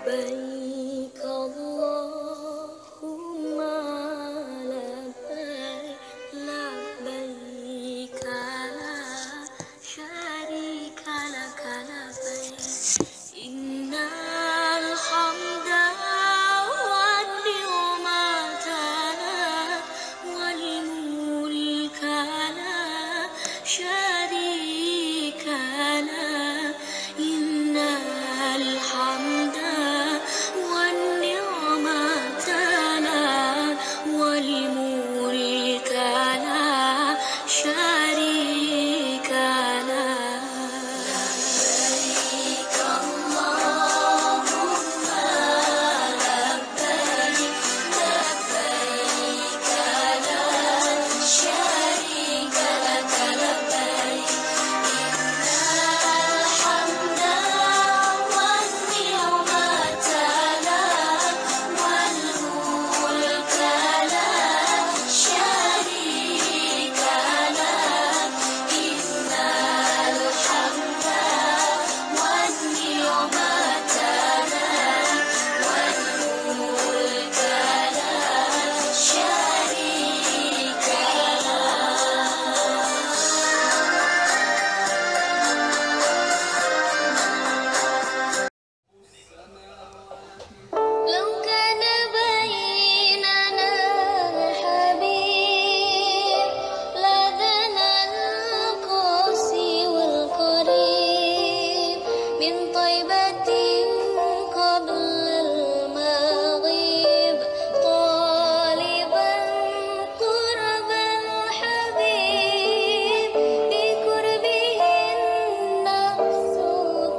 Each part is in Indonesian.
لبيك اللهم لبيك لبيك لا شريك لك لبيك إن الحمد والنعمة لك والملك لا شريك لك إن الحمد والنعمة لك والملك لا شريك لك لبيك اللهم لبيك لبيك لا شريك لك لبيك إن الحمد والنعمة لك والملك لا شريك لك إن الحمد والنعمة لك والملك لا شريك لو كان بيننا حبيب لدنا القاسي والقريب من طيبة قبل المغيب طالبا قرب الحبيب بقربه النفس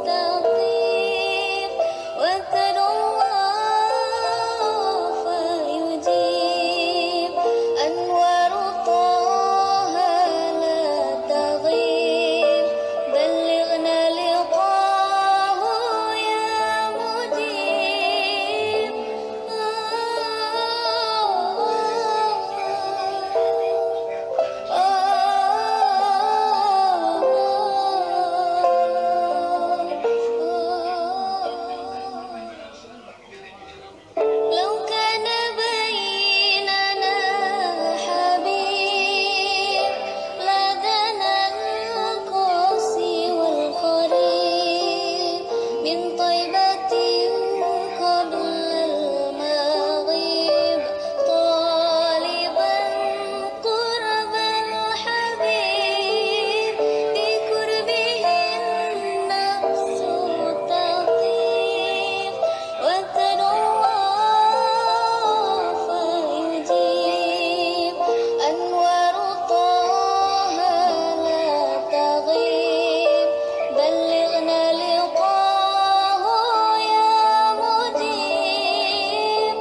تطيب وتدعو الله فيجيب أنوار طه لا تغيب بلغنا لقاه يا مجيب لو كان بيننا حبيب لدنا القاسي والقريب من طيبة قبل المغيب طالبا قرب الحبيب بقربه النفس تطيب وتدعو الله فيجيب أنوار طه لا تغيب بلغنا لقاه يا مجيب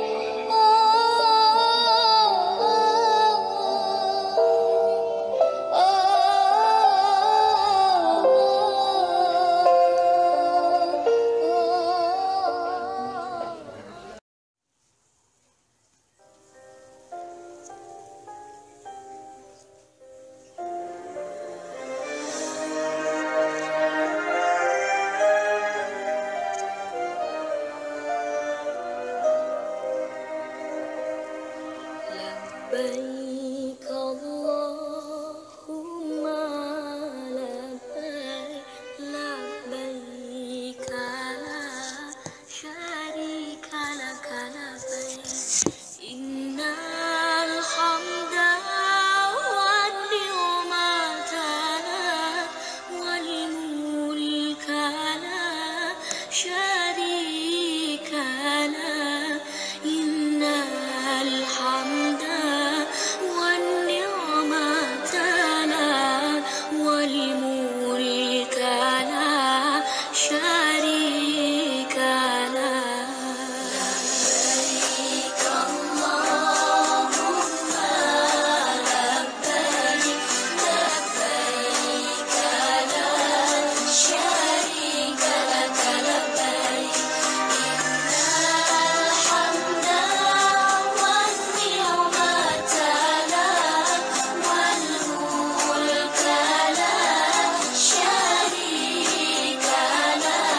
لبيك اللهم لبيك لبيك لا شريك لك لبيك إن الحمد والنعمة لك والملك لا شريك لك إن الحمد والنعمة لك والملك لا شريك لك لبيك اللهم لبيك لبيك لا شريك لك لبيك إن الحمد والنعمة لك والملك لا شريك لك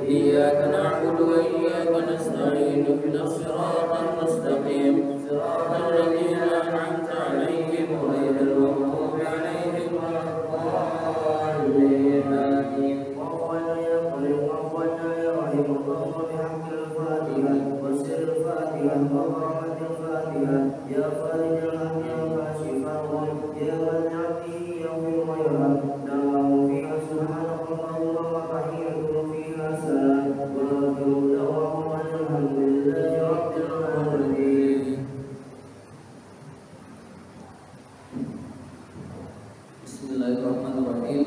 إياك نعبد وإياك نستعين اهدنا الصراط المستقيم صراط الذين أنعمت عليهم غير المغضوب عليهم ولا الضالين آمين. وقال يا قريب وقلنا يا رحيم اللهم بحق الفاتحة وسر الفاتحة وبركة الفاتحة يا فارج الهم يا كاشف الغم يا من يعطي يغفر ويرحم دعواه فيها سبحانك اللهم وتحيتهم فيها سلام وآخر دعواهم أن الحمد لله رب العالمين. Bismillahirrahmanirrahim.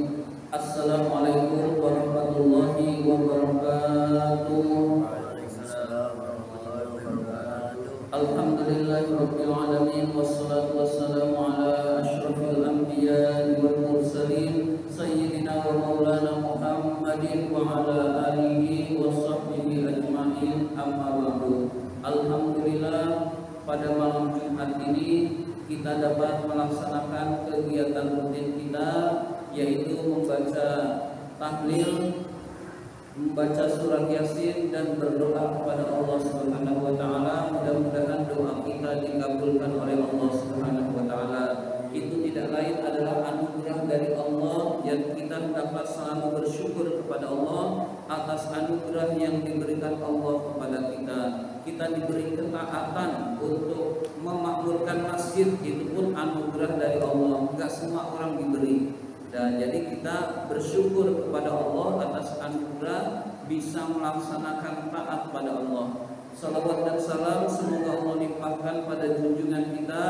Assalamualaikum warahmatullahi wabarakatuh. Alhamdulillahirabbil alamin wassalatu wassalamu ala asyrafil anbiya'i wal mursalin sayyidina wa maulana Muhammadin wa ala alihi wa sahbihi ajma'in amma ba'du. Alhamdulillah, pada malam Jumat ini kita dapat melaksanakan kegiatan rutin kita, yaitu membaca tahlil, membaca surah Yasin dan berdoa kepada Allah Subhanahu wa taala. Mudah-mudahan doa kita dikabulkan oleh Allah Subhanahu wa taala. Itu tidak lain adalah anugerah dari Allah yang kita dapat selalu bersyukur kepada Allah atas anugerah yang diberikan Allah kepada kita. Kita diberi ketaatan untuk memakmurkan masjid, itu pun anugerah dari Allah. Enggak semua orang diberi. Dan jadi kita bersyukur kepada Allah atas anugerah bisa melaksanakan taat pada Allah. Salawat dan salam semoga Allah limpahkan pada junjungan kita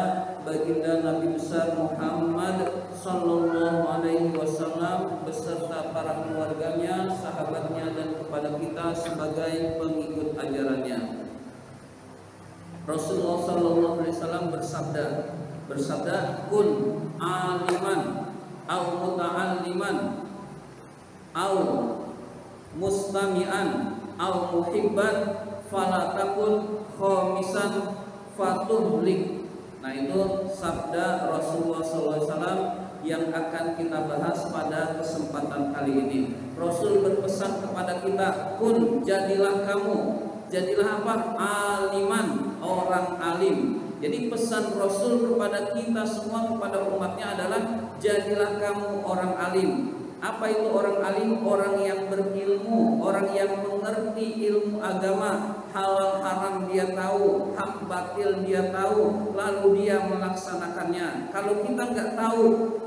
baginda Nabi besar Muhammad sallallahu alaihi wasallam beserta para keluarganya, sahabatnya dan kepada kita sebagai pengikut ajarannya. Rasulullah sallallahu alaihi wasallam bersabda kun aliman au muta'alliman au mustami'an au muhibban fala takun khamisan fatuhlik. Nah, itu sabda Rasulullah SAW yang akan kita bahas pada kesempatan kali ini. Rasul berpesan kepada kita, kun, jadilah kamu. Jadilah apa? Aliman, orang alim. Jadi pesan Rasul kepada kita semua, kepada umatnya adalah jadilah kamu orang alim. Apa itu orang alim? Orang yang berilmu, orang yang mengerti ilmu agama, halal haram dia tahu, hak batil dia tahu, lalu dia melaksanakannya. Kalau kita nggak tahu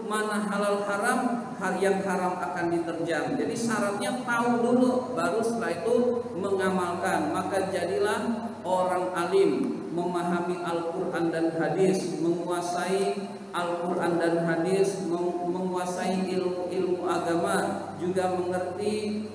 mana halal haram, hal yang haram akan diterjang. Jadi syaratnya tahu dulu, baru setelah itu mengamalkan. Maka jadilah orang alim, memahami Al-Quran dan hadis, menguasai Al-Quran dan hadis, menguasai ilmu agama, juga mengerti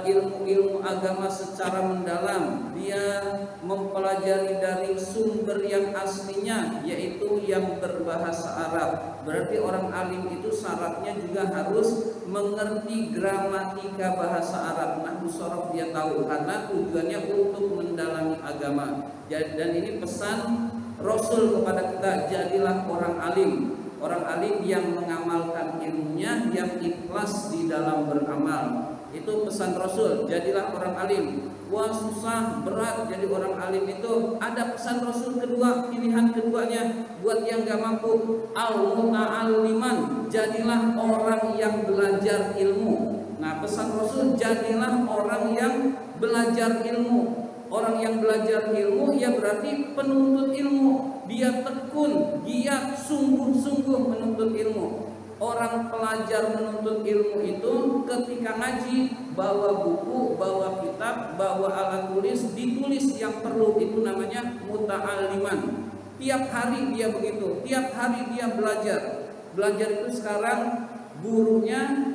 ilmu agama secara mendalam. Dia mempelajari dari sumber yang aslinya, yaitu yang berbahasa Arab. Berarti orang alim itu syaratnya juga harus mengerti gramatika bahasa Arab. Nahwu shorof dia tahu, karena tujuannya untuk mendalami agama. Dan ini pesan Rasul kepada kita, jadilah orang alim. Orang alim yang mengamalkan ilmunya, yang ikhlas di dalam beramal. Itu pesan Rasul, jadilah orang alim. Wah, susah, berat jadi orang alim itu. Ada pesan Rasul kedua, pilihan keduanya buat yang gak mampu, al-muta'alliman, jadilah orang yang belajar ilmu. Nah, pesan Rasul, jadilah orang yang belajar ilmu. Orang yang belajar ilmu, ya berarti penuntut ilmu. Dia tekun, giat, sungguh-sungguh menuntut ilmu. Orang pelajar menuntut ilmu itu ketika ngaji, bawa buku, bawa kitab, bawa alat tulis, ditulis yang perlu, itu namanya muta'alliman. Tiap hari dia begitu, tiap hari dia belajar. Belajar itu sekarang gurunya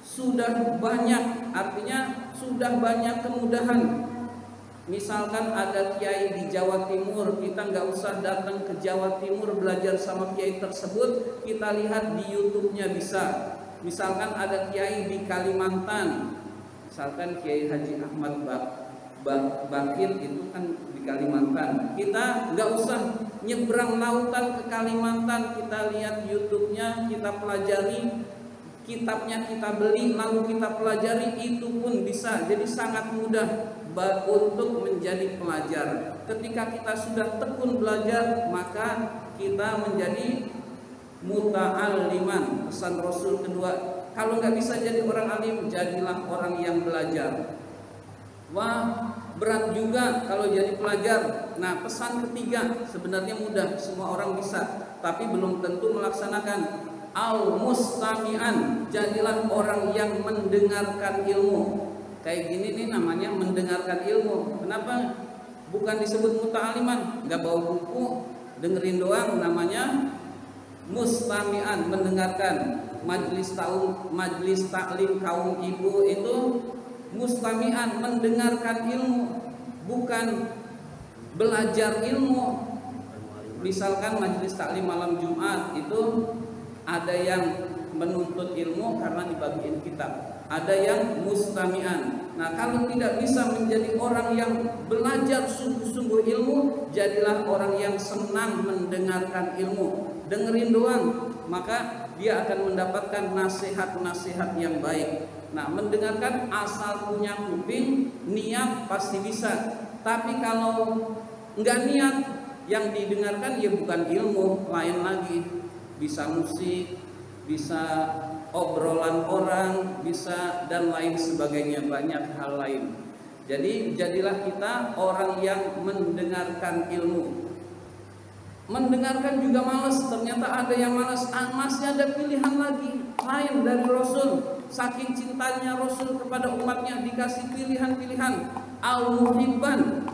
sudah banyak, artinya sudah banyak kemudahan. Misalkan ada kiai di Jawa Timur, kita nggak usah datang ke Jawa Timur belajar sama kiai tersebut, kita lihat di YouTube-nya bisa. Misalkan ada kiai di Kalimantan, misalkan Kiai Haji Ahmad Bakir itu kan di Kalimantan. Kita nggak usah nyebrang lautan ke Kalimantan, kita lihat YouTube-nya, kita pelajari kitabnya kita beli lalu kita pelajari, itu pun bisa. Jadi sangat mudah untuk menjadi pelajar. Ketika kita sudah tekun belajar, maka kita menjadi muta'alliman. Pesan Rasul kedua, kalau nggak bisa jadi orang alim, jadilah orang yang belajar. Wah, berat juga kalau jadi pelajar. Nah, pesan ketiga sebenarnya mudah, semua orang bisa, tapi belum tentu melaksanakan. Al-mustami'an, jadilah orang yang mendengarkan ilmu. Kayak gini nih namanya mendengarkan ilmu. Kenapa bukan disebut muta'aliman? Nggak bawa buku, dengerin doang, namanya mustami'an, mendengarkan. Majlis taklim kaum ibu itu mustami'an, mendengarkan ilmu, bukan belajar ilmu. Misalkan majlis taklim malam Jumat itu ada yang menuntut ilmu karena dibagiin kitab, ada yang mustami'an. Nah, kalau tidak bisa menjadi orang yang belajar sungguh-sungguh ilmu, jadilah orang yang senang mendengarkan ilmu. Dengerin doang, maka dia akan mendapatkan nasihat-nasihat yang baik. Nah, mendengarkan asal punya kuping, niat pasti bisa. Tapi kalau enggak niat, yang didengarkan ya bukan ilmu, lain lagi. Bisa musik, bisa obrolan orang, bisa dan lain sebagainya, banyak hal lain. Jadi jadilah kita orang yang mendengarkan ilmu. Mendengarkan juga malas, ternyata ada yang malas. Masih ada pilihan lagi lain dari Rasul. Saking cintanya Rasul kepada umatnya, dikasih pilihan-pilihan. Al-muhibban,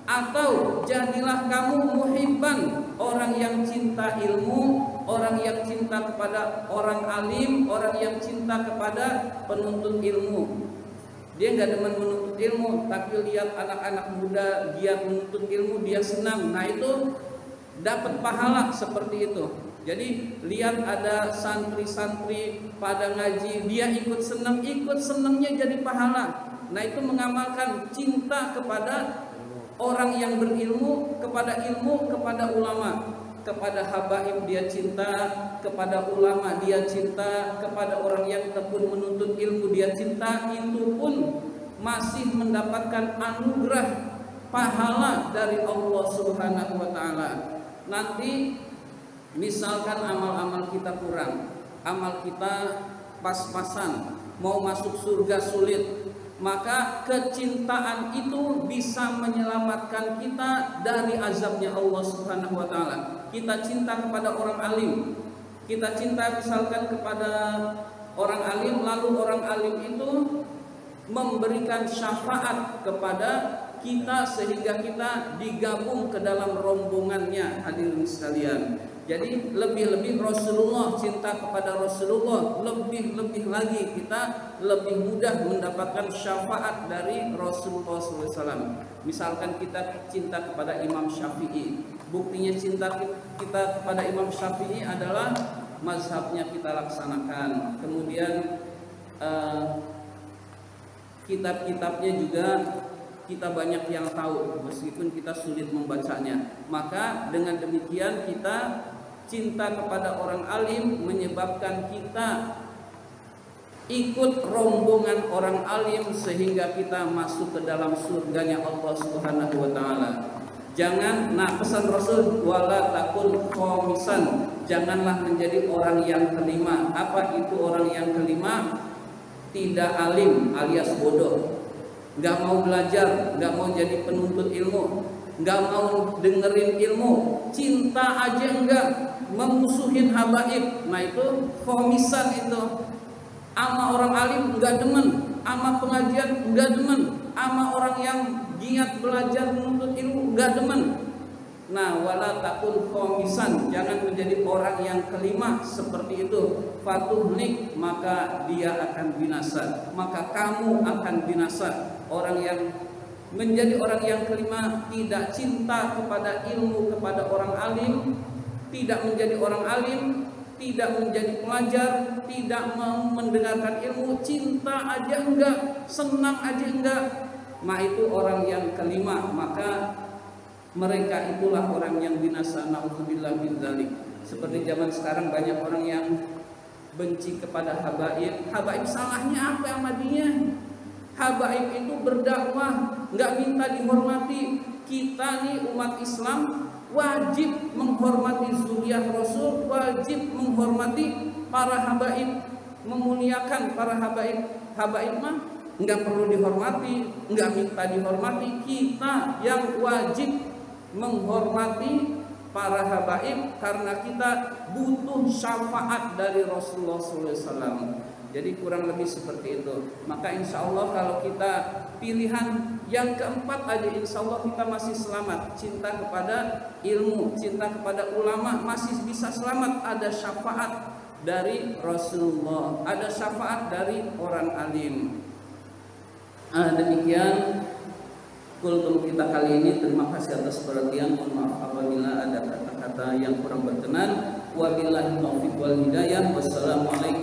atau jadilah kamu muhibban, orang yang cinta ilmu, orang yang cinta kepada orang alim, orang yang cinta kepada penuntut ilmu. Dia nggak demen menuntut ilmu, tapi lihat anak-anak muda giat menuntut ilmu, dia senang. Nah, itu dapat pahala seperti itu. Jadi lihat ada santri-santri pada ngaji, dia ikut senangnya jadi pahala. Nah, itu mengamalkan cinta kepada orang yang berilmu, kepada ilmu, kepada ulama, kepada habaib dia cinta, kepada ulama dia cinta, kepada orang yang tekun menuntut ilmu dia cinta. Itu pun masih mendapatkan anugerah pahala dari Allah Subhanahu wa taala. Nanti misalkan amal-amal kita kurang, amal kita pas-pasan, mau masuk surga sulit, maka kecintaan itu bisa menyelamatkan kita dari azabnya Allah Subhanahu wa taala. Kita cinta kepada orang alim, kita cinta misalkan kepada orang alim, lalu orang alim itu memberikan syafaat kepada kita sehingga kita digabung ke dalam rombongannya, hadirin sekalian. Jadi lebih-lebih Rasulullah, cinta kepada Rasulullah, lebih-lebih lagi kita lebih mudah mendapatkan syafaat dari Rasulullah SAW. Misalkan kita cinta kepada Imam Syafi'i, buktinya cinta kita kepada Imam Syafi'i adalah mazhabnya kita laksanakan. Kemudian kitab-kitabnya juga kita banyak yang tahu meskipun kita sulit membacanya. Maka dengan demikian kita cinta kepada orang alim menyebabkan kita ikut rombongan orang alim sehingga kita masuk ke dalam surganya Allah Subhanahu wa taala. Jangan, nah pesan Rasul, wala takun khomisan, janganlah menjadi orang yang kelima. Apa itu orang yang kelima? Tidak alim alias bodoh, nggak mau belajar, nggak mau jadi penuntut ilmu, nggak mau dengerin ilmu, cinta aja enggak, memusuhin habaib. Nah itu khomisan itu. Ama orang alim nggak demen, ama pengajian nggak demen, ama orang yang giat belajar menuntut ilmu nggak demen. Nah, wala takun khomisan, jangan menjadi orang yang kelima seperti itu. Fatuhlik, maka dia akan binasa, maka kamu akan binasa. Orang yang menjadi orang yang kelima tidak cinta kepada ilmu, kepada orang alim, tidak menjadi orang alim, tidak menjadi pelajar, tidak mau mendengarkan ilmu, cinta aja enggak, senang aja enggak. Nah itu orang yang kelima, maka mereka itulah orang yang binasa. Na'udzubillah min dzalik. Seperti zaman sekarang banyak orang yang benci kepada habaib. Habaib salahnya apa sama dia? Habaib itu berdakwah, nggak minta dihormati. Kita nih umat Islam wajib menghormati zuriyah Rasul, wajib menghormati para habaib, memuliakan para habaib. Habaib mah nggak perlu dihormati, nggak minta dihormati. Kita yang wajib menghormati para habaib karena kita butuh syafaat dari Rasulullah SAW. Jadi kurang lebih seperti itu. Maka insya Allah kalau kita pilihan yang keempat aja, insya Allah kita masih selamat. Cinta kepada ilmu, cinta kepada ulama masih bisa selamat. Ada syafaat dari Rasulullah, ada syafaat dari orang alim. Demikian kultum kita kali ini. Terima kasih atas perhatian. Mohon maaf apabila ada kata-kata yang kurang berkenan. Wabillahi taufiq wal hidayah. Wassalamualaikum